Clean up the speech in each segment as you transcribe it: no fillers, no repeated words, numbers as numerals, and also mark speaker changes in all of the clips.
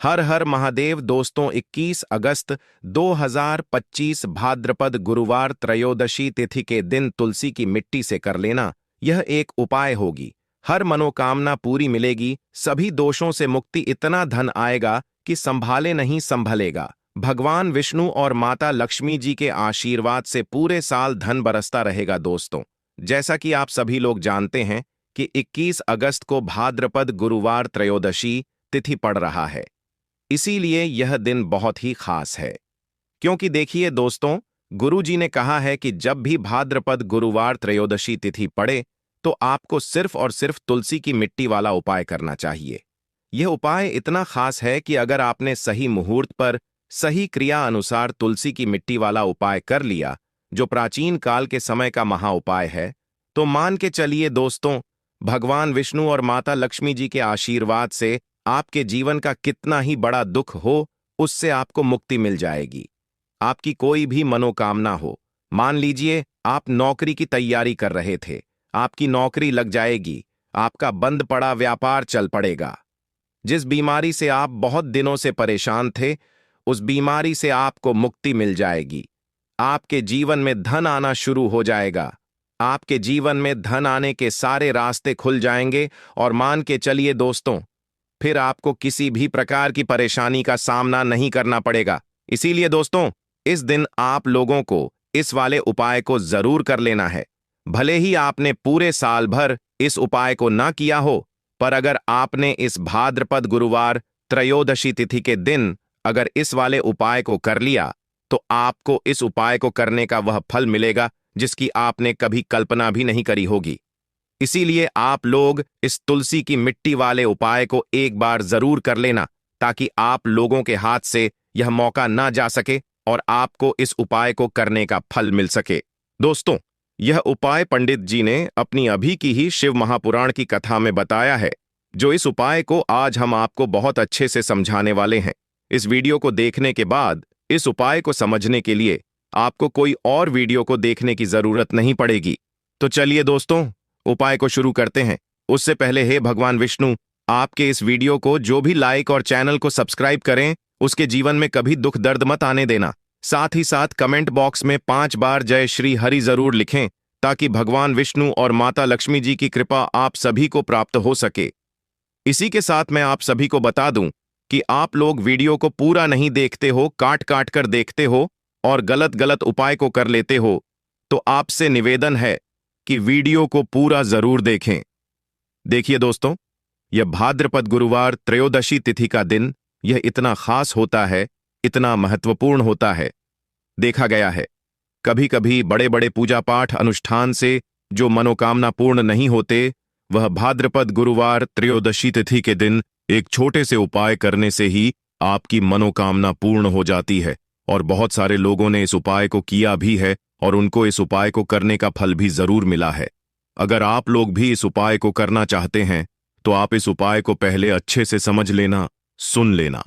Speaker 1: हर हर महादेव दोस्तों। 21 अगस्त 2025 भाद्रपद गुरुवार त्रयोदशी तिथि के दिन तुलसी की मिट्टी से कर लेना यह एक उपाय होगी। हर मनोकामना पूरी मिलेगी, सभी दोषों से मुक्ति, इतना धन आएगा कि संभाले नहीं संभलेगा। भगवान विष्णु और माता लक्ष्मी जी के आशीर्वाद से पूरे साल धन बरसता रहेगा दोस्तों। जैसा कि आप सभी लोग जानते हैं कि 21 अगस्त को भाद्रपद गुरुवार त्रयोदशी तिथि पड़ रहा है, इसीलिए यह दिन बहुत ही खास है। क्योंकि देखिए दोस्तों, गुरु जी ने कहा है कि जब भी भाद्रपद गुरुवार त्रयोदशी तिथि पड़े तो आपको सिर्फ और सिर्फ तुलसी की मिट्टी वाला उपाय करना चाहिए। यह उपाय इतना खास है कि अगर आपने सही मुहूर्त पर सही क्रिया अनुसार तुलसी की मिट्टी वाला उपाय कर लिया, जो प्राचीन काल के समय का महा उपाय है, तो मान के चलिए दोस्तों, भगवान विष्णु और माता लक्ष्मी जी के आशीर्वाद से आपके जीवन का कितना ही बड़ा दुख हो, उससे आपको मुक्ति मिल जाएगी। आपकी कोई भी मनोकामना हो, मान लीजिए आप नौकरी की तैयारी कर रहे थे, आपकी नौकरी लग जाएगी, आपका बंद पड़ा व्यापार चल पड़ेगा। जिस बीमारी से आप बहुत दिनों से परेशान थे, उस बीमारी से आपको मुक्ति मिल जाएगी। आपके जीवन में धन आना शुरू हो जाएगा। आपके जीवन में धन आने के सारे रास्ते खुल जाएंगे और मान के चलिए दोस्तों, फिर आपको किसी भी प्रकार की परेशानी का सामना नहीं करना पड़ेगा। इसीलिए दोस्तों, इस दिन आप लोगों को इस वाले उपाय को जरूर कर लेना है। भले ही आपने पूरे साल भर इस उपाय को ना किया हो, पर अगर आपने इस भाद्रपद गुरुवार त्रयोदशी तिथि के दिन अगर इस वाले उपाय को कर लिया, तो आपको इस उपाय को करने का वह फल मिलेगा जिसकी आपने कभी कल्पना भी नहीं करी होगी। इसीलिए आप लोग इस तुलसी की मिट्टी वाले उपाय को एक बार जरूर कर लेना, ताकि आप लोगों के हाथ से यह मौका ना जा सके और आपको इस उपाय को करने का फल मिल सके। दोस्तों, यह उपाय पंडित जी ने अपनी अभी की ही शिव महापुराण की कथा में बताया है, जो इस उपाय को आज हम आपको बहुत अच्छे से समझाने वाले हैं। इस वीडियो को देखने के बाद इस उपाय को समझने के लिए आपको कोई और वीडियो को देखने की जरूरत नहीं पड़ेगी। तो चलिए दोस्तों, उपाय को शुरू करते हैं। उससे पहले हे भगवान विष्णु, आपके इस वीडियो को जो भी लाइक और चैनल को सब्सक्राइब करें, उसके जीवन में कभी दुख दर्द मत आने देना। साथ ही साथ कमेंट बॉक्स में 5 बार जय श्री हरि जरूर लिखें, ताकि भगवान विष्णु और माता लक्ष्मी जी की कृपा आप सभी को प्राप्त हो सके। इसी के साथ मैं आप सभी को बता दूं कि आप लोग वीडियो को पूरा नहीं देखते हो, काट काट कर देखते हो और गलत गलत उपाय को कर लेते हो, तो आपसे निवेदन है कि वीडियो को पूरा जरूर देखें। देखिए दोस्तों, यह भाद्रपद गुरुवार त्रयोदशी तिथि का दिन यह इतना खास होता है, इतना महत्वपूर्ण होता है। देखा गया है, कभी कभी बड़े बड़े पूजा पाठ अनुष्ठान से जो मनोकामना पूर्ण नहीं होते, वह भाद्रपद गुरुवार त्रयोदशी तिथि के दिन एक छोटे से उपाय करने से ही आपकी मनोकामना पूर्ण हो जाती है। और बहुत सारे लोगों ने इस उपाय को किया भी है और उनको इस उपाय को करने का फल भी जरूर मिला है। अगर आप लोग भी इस उपाय को करना चाहते हैं, तो आप इस उपाय को पहले अच्छे से समझ लेना, सुन लेना,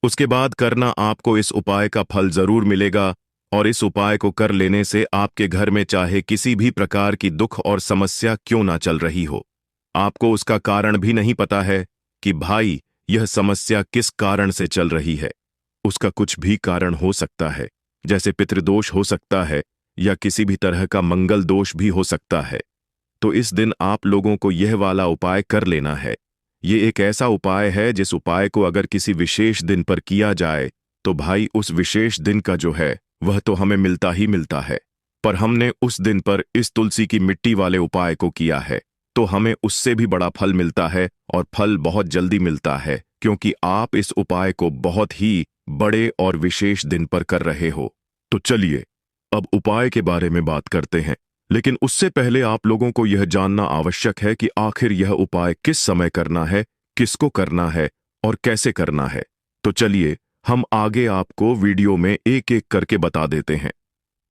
Speaker 1: उसके बाद करना। आपको इस उपाय का फल जरूर मिलेगा और इस उपाय को कर लेने से आपके घर में चाहे किसी भी प्रकार की दुख और समस्या क्यों ना चल रही हो, आपको उसका कारण भी नहीं पता है कि भाई यह समस्या किस कारण से चल रही है। उसका कुछ भी कारण हो सकता है, जैसे पितृदोष हो सकता है या किसी भी तरह का मंगल दोष भी हो सकता है। तो इस दिन आप लोगों को यह वाला उपाय कर लेना है। ये एक ऐसा उपाय है जिस उपाय को अगर किसी विशेष दिन पर किया जाए, तो भाई उस विशेष दिन का जो है वह तो हमें मिलता ही मिलता है। पर हमने उस दिन पर इस तुलसी की मिट्टी वाले उपाय को किया है, तो हमें उससे भी बड़ा फल मिलता है और फल बहुत जल्दी मिलता है, क्योंकि आप इस उपाय को बहुत ही बड़े और विशेष दिन पर कर रहे हो। तो चलिए अब उपाय के बारे में बात करते हैं, लेकिन उससे पहले आप लोगों को यह जानना आवश्यक है कि आखिर यह उपाय किस समय करना है, किसको करना है और कैसे करना है। तो चलिए हम आगे आपको वीडियो में एक एक करके बता देते हैं।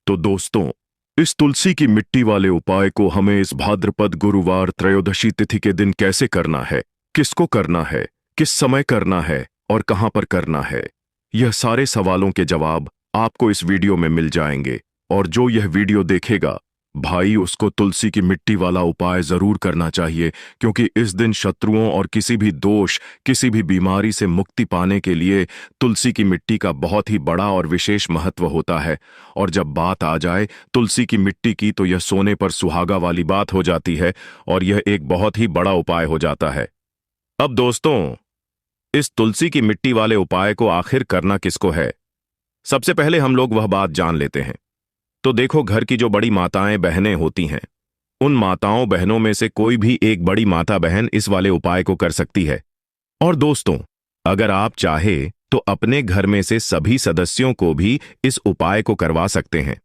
Speaker 1: तो दोस्तों, इस तुलसी की मिट्टी वाले उपाय को हमें इस भाद्रपद गुरुवार त्रयोदशी तिथि के दिन कैसे करना है, किसको करना है, किस समय करना है और कहां पर करना है, यह सारे सवालों के जवाब आपको इस वीडियो में मिल जाएंगे। और जो यह वीडियो देखेगा
Speaker 2: भाई, उसको तुलसी की मिट्टी वाला उपाय जरूर करना चाहिए, क्योंकि इस दिन शत्रुओं और किसी भी दोष, किसी भी बीमारी से मुक्ति पाने के लिए तुलसी की मिट्टी का बहुत ही बड़ा और विशेष महत्व होता है। और जब बात आ जाए तुलसी की मिट्टी की, तो यह सोने पर सुहागा वाली बात हो जाती है और यह एक बहुत ही बड़ा उपाय हो जाता है। अब दोस्तों, इस तुलसी की मिट्टी वाले उपाय को आखिर करना किसको है? सबसे पहले हम लोग वह बात जान लेते हैं। तो देखो, घर की जो बड़ी माताएं बहनें होती हैं, उन माताओं बहनों में से कोई भी एक बड़ी माता बहन इस वाले उपाय को कर सकती है। और दोस्तों, अगर आप चाहे तो अपने घर में से सभी सदस्यों को भी इस उपाय को करवा सकते हैं।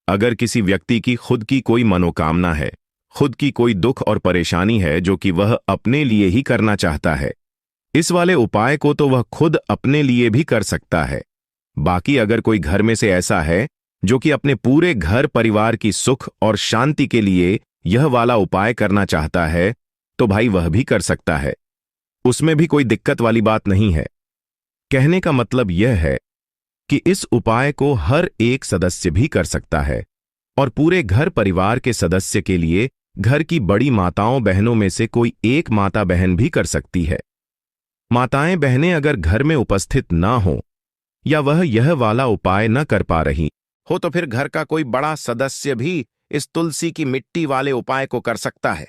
Speaker 2: अगर किसी व्यक्ति की खुद की कोई मनोकामना है, खुद की कोई दुख और परेशानी है जो कि वह अपने लिए ही करना चाहता है, इस वाले उपाय को तो वह खुद अपने लिए भी कर सकता है। बाकी अगर कोई घर में से ऐसा है जो कि अपने पूरे घर परिवार की सुख और शांति के लिए यह वाला उपाय करना चाहता है, तो भाई वह भी कर सकता है। उसमें भी कोई दिक्कत वाली बात नहीं है। कहने का मतलब यह है कि इस उपाय को हर एक सदस्य भी कर सकता है और पूरे घर परिवार के सदस्य के लिए घर की बड़ी माताओं बहनों में से कोई एक माता बहन भी कर सकती है। माताएं बहनें अगर घर में उपस्थित ना हो या वह यह वाला उपाय न कर पा रही हो, तो फिर घर का कोई बड़ा सदस्य भी इस तुलसी की मिट्टी वाले उपाय को कर सकता है।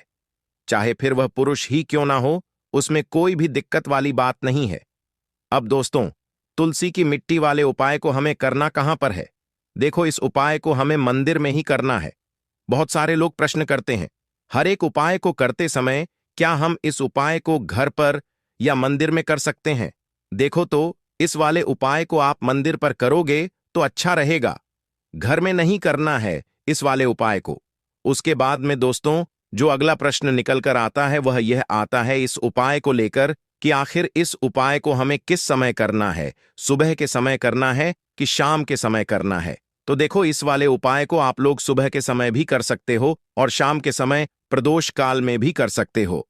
Speaker 2: चाहे फिर वह पुरुष ही क्यों ना हो, उसमें कोई भी दिक्कत वाली बात नहीं है। अब दोस्तों, तुलसी की मिट्टी वाले उपाय को हमें करना कहां पर है? देखो, इस उपाय को हमें मंदिर में ही करना है। बहुत सारे लोग प्रश्न करते हैं, हर एक उपाय को करते समय क्या हम इस उपाय को घर पर या मंदिर में कर सकते हैं? देखो, तो इस वाले उपाय को आप मंदिर पर करोगे तो अच्छा रहेगा, घर में नहीं करना है इस वाले उपाय को। उसके बाद में दोस्तों, जो अगला प्रश्न निकल कर आता है वह यह आता है इस उपाय को लेकर कि आखिर इस उपाय को हमें किस समय करना है, सुबह के समय करना है कि शाम के समय करना है? तो देखो, इस वाले उपाय को आप लोग सुबह के समय भी कर सकते हो और शाम के समय प्रदोष काल में भी कर सकते हो।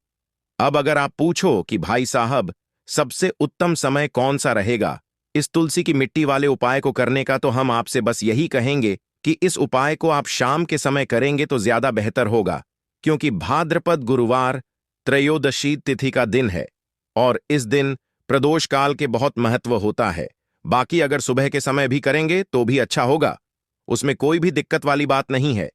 Speaker 2: अब अगर आप पूछो कि भाई साहब, सबसे उत्तम समय कौन सा रहेगा इस तुलसी की मिट्टी वाले उपाय को करने का, तो हम आपसे बस यही कहेंगे कि इस उपाय को आप शाम के समय करेंगे तो ज्यादा बेहतर होगा, क्योंकि भाद्रपद गुरुवार त्रयोदशी तिथि का दिन है और इस दिन प्रदोष काल के बहुत महत्व होता है। बाकी अगर सुबह के समय भी करेंगे तो भी अच्छा होगा, उसमें कोई भी दिक्कत वाली बात नहीं है।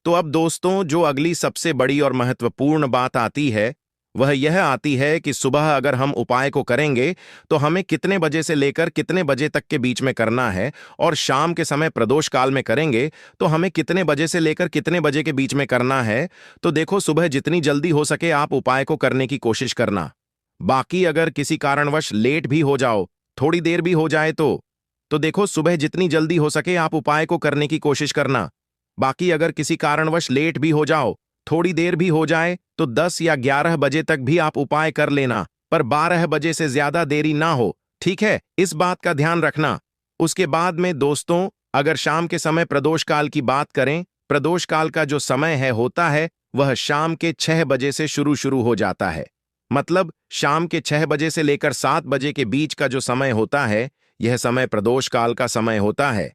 Speaker 2: तो अब दोस्तों, जो अगली सबसे बड़ी और महत्वपूर्ण बात आती है वह यह आती है कि सुबह अगर हम उपाय को करेंगे तो हमें कितने बजे से लेकर कितने बजे तक के बीच में करना है, और शाम के समय प्रदोष काल में करेंगे तो हमें कितने बजे से लेकर कितने बजे के बीच में करना है। तो देखो, सुबह जितनी जल्दी हो सके आप उपाय को करने की कोशिश करना। बाकी अगर किसी कारणवश लेट भी हो जाओ, थोड़ी देर भी हो जाए तो देखो, सुबह जितनी जल्दी हो सके आप उपाय को करने की कोशिश करना। बाकी अगर किसी कारणवश लेट भी हो जाओ, थोड़ी देर भी हो जाए, तो 10 या 11 बजे तक भी आप उपाय कर लेना, पर 12 बजे से ज्यादा देरी ना हो, ठीक है? इस बात का ध्यान रखना। उसके बाद में दोस्तों, अगर शाम के समय प्रदोष काल की बात करें, प्रदोष काल का जो समय है होता है वह शाम के 6 बजे से शुरू हो जाता है। मतलब शाम के 6 बजे से लेकर 7 बजे के बीच का जो समय होता है, यह समय प्रदोष काल का समय होता है।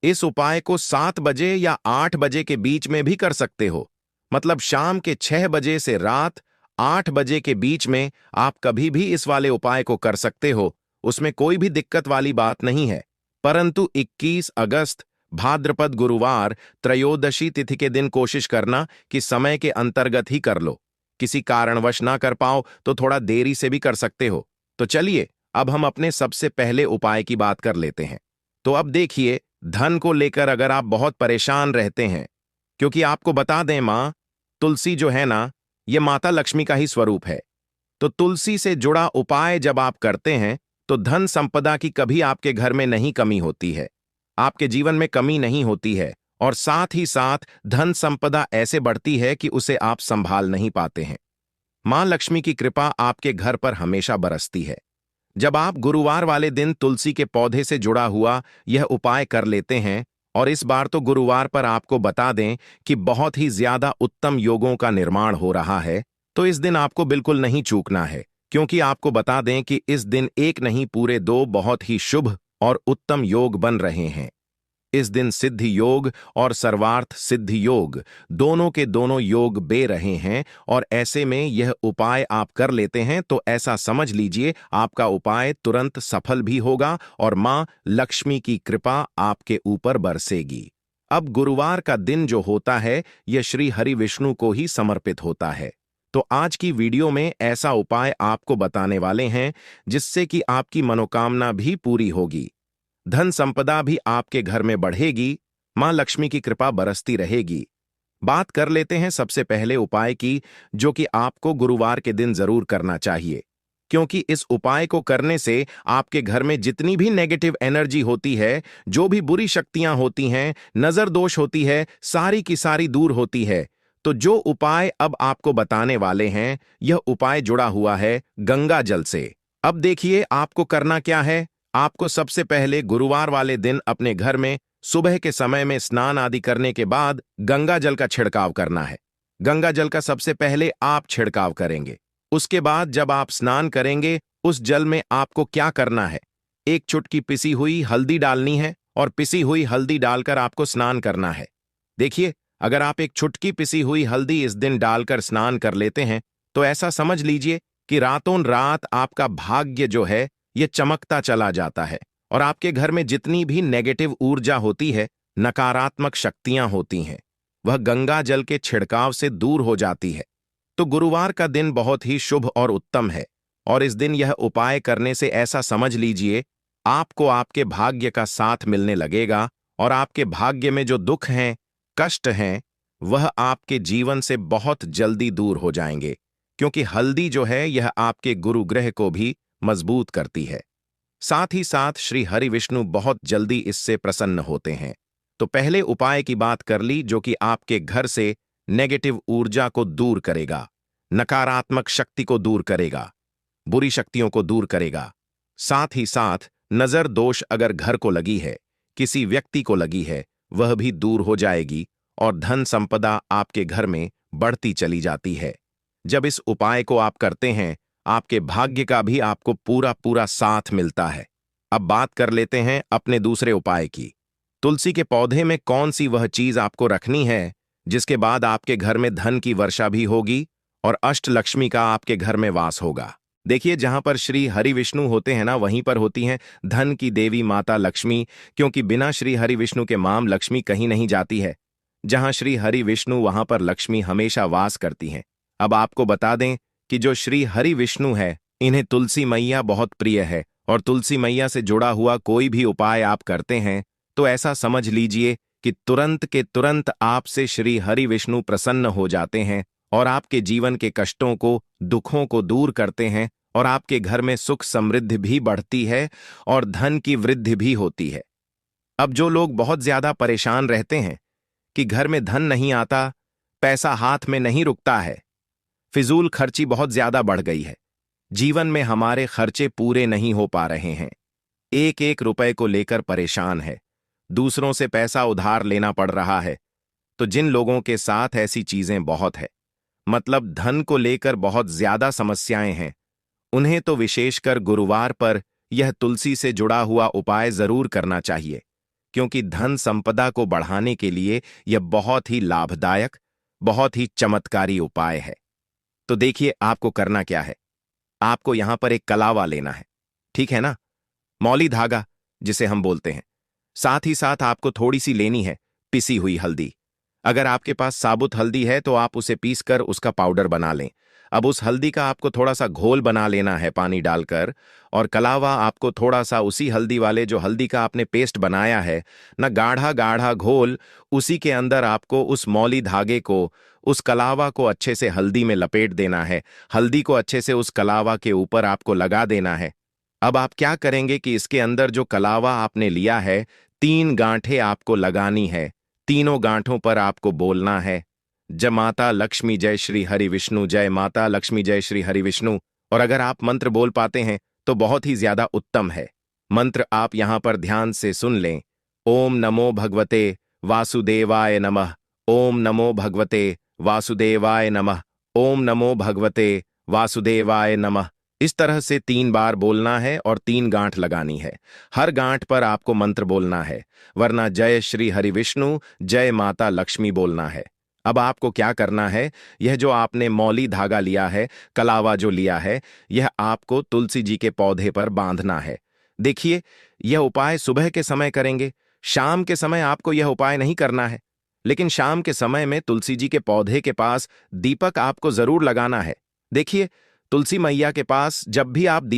Speaker 2: इस उपाय को 7 बजे या 8 बजे के बीच में भी कर सकते हो। मतलब शाम के 6 बजे से रात 8 बजे के बीच में आप कभी भी इस वाले उपाय को कर सकते हो, उसमें कोई भी दिक्कत वाली बात नहीं है। परंतु 21 अगस्त भाद्रपद गुरुवार त्रयोदशी तिथि के दिन कोशिश करना कि समय के अंतर्गत ही कर लो। किसी कारणवश ना कर पाओ तो थोड़ा देरी से भी कर सकते हो। तो चलिए, अब हम अपने सबसे पहले उपाय की बात कर लेते हैं। तो अब देखिए, धन को लेकर अगर आप बहुत परेशान रहते हैं, क्योंकि आपको बता दें मां तुलसी जो है ना, ये माता लक्ष्मी का ही स्वरूप है। तो तुलसी से जुड़ा उपाय जब आप करते हैं तो धन संपदा की कभी आपके घर में नहीं कमी होती है, आपके जीवन में कमी नहीं होती है, और साथ ही साथ धन संपदा ऐसे बढ़ती है कि उसे आप संभाल नहीं पाते हैं। मां लक्ष्मी की कृपा आपके घर पर हमेशा बरसती है। जब आप गुरुवार वाले दिन तुलसी के पौधे से जुड़ा हुआ यह उपाय कर लेते हैं, और इस बार तो गुरुवार पर आपको बता दें कि बहुत ही ज्यादा उत्तम योगों का निर्माण हो रहा है, तो इस दिन आपको बिल्कुल नहीं चूकना है, क्योंकि आपको बता दें कि इस दिन एक नहीं पूरे 2 बहुत ही शुभ और उत्तम योग बन रहे हैं।
Speaker 1: इस दिन सिद्धि योग और सर्वार्थ सिद्धि योग दोनों के दोनों योग बे रहे हैं, और ऐसे में यह उपाय आप कर लेते हैं तो ऐसा समझ लीजिए आपका उपाय तुरंत सफल भी होगा और मां लक्ष्मी की कृपा आपके ऊपर बरसेगी। अब गुरुवार का दिन जो होता है यह श्री हरि विष्णु को ही समर्पित होता है। तो आज की वीडियो में ऐसा उपाय आपको बताने वाले हैं जिससे कि आपकी मनोकामना भी पूरी होगी, धन संपदा भी आपके घर में बढ़ेगी, मां लक्ष्मी की कृपा बरसती रहेगी। बात कर लेते हैं सबसे पहले उपाय की, जो कि आपको गुरुवार के दिन जरूर करना चाहिए, क्योंकि इस उपाय को करने से आपके घर में जितनी भी नेगेटिव एनर्जी होती है, जो भी बुरी शक्तियां होती हैं, नजर दोष होती है, सारी की सारी दूर होती है। तो जो उपाय अब आपको बताने वाले हैं, यह उपाय जुड़ा हुआ है गंगा जल से। अब देखिए आपको करना क्या है। आपको सबसे पहले गुरुवार वाले दिन अपने घर में सुबह के समय में स्नान आदि करने के बाद गंगा जल का छिड़काव करना है। गंगा जल का सबसे पहले आप छिड़काव करेंगे। उसके बाद जब आप स्नान करेंगे, उस जल में आपको क्या करना है, एक चुटकी पिसी हुई हल्दी डालनी है और पिसी हुई हल्दी डालकर आपको स्नान करना है। देखिए, अगर आप एक चुटकी पिसी हुई हल्दी इस दिन डालकर स्नान कर लेते हैं तो ऐसा समझ लीजिए कि रातों रात आपका भाग्य जो है ये चमकता चला जाता है, और आपके घर में जितनी भी नेगेटिव ऊर्जा होती है, नकारात्मक शक्तियां होती हैं, वह गंगा जल के छिड़काव से दूर हो जाती है। तो गुरुवार का दिन बहुत ही शुभ और उत्तम है, और इस दिन यह उपाय करने से ऐसा समझ लीजिए आपको आपके भाग्य का साथ मिलने लगेगा, और आपके भाग्य में जो दुख हैं, कष्ट हैं, वह आपके जीवन से बहुत जल्दी दूर हो जाएंगे, क्योंकि हल्दी जो है यह आपके गुरु ग्रह को भी मजबूत करती है। साथ ही साथ श्री हरि विष्णु बहुत जल्दी इससे प्रसन्न होते हैं। तो पहले उपाय की बात कर ली, जो कि आपके घर से नेगेटिव ऊर्जा को दूर करेगा, नकारात्मक शक्ति को दूर करेगा, बुरी शक्तियों को दूर करेगा। साथ ही साथ नजर दोष अगर घर को लगी है, किसी व्यक्ति को लगी है, वह भी दूर हो जाएगी, और धन संपदा आपके घर में बढ़ती चली जाती है। जब इस उपाय को आप करते हैं, आपके भाग्य का भी आपको पूरा पूरा साथ मिलता है। अब बात कर लेते हैं अपने दूसरे उपाय की। तुलसी के पौधे में कौन सी वह चीज आपको रखनी है जिसके बाद आपके घर में धन की वर्षा भी होगी और अष्ट लक्ष्मी का आपके घर में वास होगा। देखिए, जहां पर श्री हरि विष्णु होते हैं ना, वहीं पर होती हैं धन की देवी माता लक्ष्मी, क्योंकि बिना श्री हरि विष्णु के माम लक्ष्मी कहीं नहीं जाती है। जहां श्री हरि विष्णु वहां पर लक्ष्मी हमेशा वास करती हैं। अब आपको बता दें कि जो श्री हरि विष्णु है, इन्हें तुलसी मैया बहुत प्रिय है, और तुलसी मैया से जुड़ा हुआ कोई भी उपाय आप करते हैं तो ऐसा समझ लीजिए कि तुरंत के तुरंत आपसे श्री हरि विष्णु प्रसन्न हो जाते हैं, और आपके जीवन के कष्टों को, दुखों को दूर करते हैं, और आपके घर में सुख समृद्धि भी बढ़ती है और धन की वृद्धि भी होती है। अब जो लोग बहुत ज्यादा परेशान रहते हैं कि घर में धन नहीं आता, पैसा हाथ में नहीं रुकता है, फिजूल खर्ची बहुत ज्यादा बढ़ गई है, जीवन में हमारे खर्चे पूरे नहीं हो पा रहे हैं, एक एक रुपए को लेकर परेशान है, दूसरों से पैसा उधार लेना पड़ रहा है, तो जिन लोगों के साथ ऐसी चीजें बहुत है, मतलब धन को लेकर बहुत ज्यादा समस्याएं हैं, उन्हें तो विशेषकर गुरुवार पर यह तुलसी से जुड़ा हुआ उपाय जरूर करना चाहिए, क्योंकि धन संपदा को बढ़ाने के लिए यह बहुत ही लाभदायक, बहुत ही चमत्कारी उपाय है। तो देखिए आपको करना क्या है। आपको यहां पर एक कलावा लेना है, ठीक है ना, मौली धागा जिसे हम बोलते हैं। साथ ही साथ आपको थोड़ी सी लेनी है पिसी हुई हल्दी। अगर आपके पास साबुत हल्दी है तो आप उसे पीसकर उसका पाउडर बना लें। अब उस हल्दी का आपको थोड़ा सा घोल बना लेना है पानी डालकर, और कलावा आपको थोड़ा सा उसी हल्दी वाले जो हल्दी का आपने पेस्ट बनाया है ना, गाढ़ा गाढ़ा घोल, उसी के अंदर आपको उस मौली धागे को, उस कलावा को अच्छे से हल्दी में लपेट देना है। हल्दी को अच्छे से उस कलावा के ऊपर आपको लगा देना है। अब आप क्या करेंगे कि इसके अंदर जो कलावा आपने लिया है, 3 गांठें आपको लगानी है। तीनों गांठों पर आपको बोलना है, जय माता लक्ष्मी जय श्री हरि विष्णु, जय माता लक्ष्मी जय श्री हरि विष्णु। और अगर आप मंत्र बोल पाते हैं तो बहुत ही ज्यादा उत्तम है। मंत्र आप यहां पर ध्यान से सुन लें। ओम नमो भगवते वासुदेवाय नमः, ओम नमो भगवते वासुदेवाय नमः, ओम नमो भगवते वासुदेवाय नमः। इस तरह से 3 बार बोलना है और 3 गांठ लगानी है। हर गांठ पर आपको मंत्र बोलना है, वरना जय श्री हरि विष्णु, जय माता लक्ष्मी बोलना है। अब आपको क्या करना है, यह जो आपने मौली धागा लिया है, कलावा जो लिया है, यह आपको तुलसी जी के पौधे पर बांधना है। देखिए, यह उपाय सुबह के समय करेंगे, शाम के समय आपको यह उपाय नहीं करना है। लेकिन शाम के समय में तुलसी जी के पौधे के पास दीपक आपको जरूर लगाना है। देखिए, तुलसी मैया के पास जब भी आप दीपक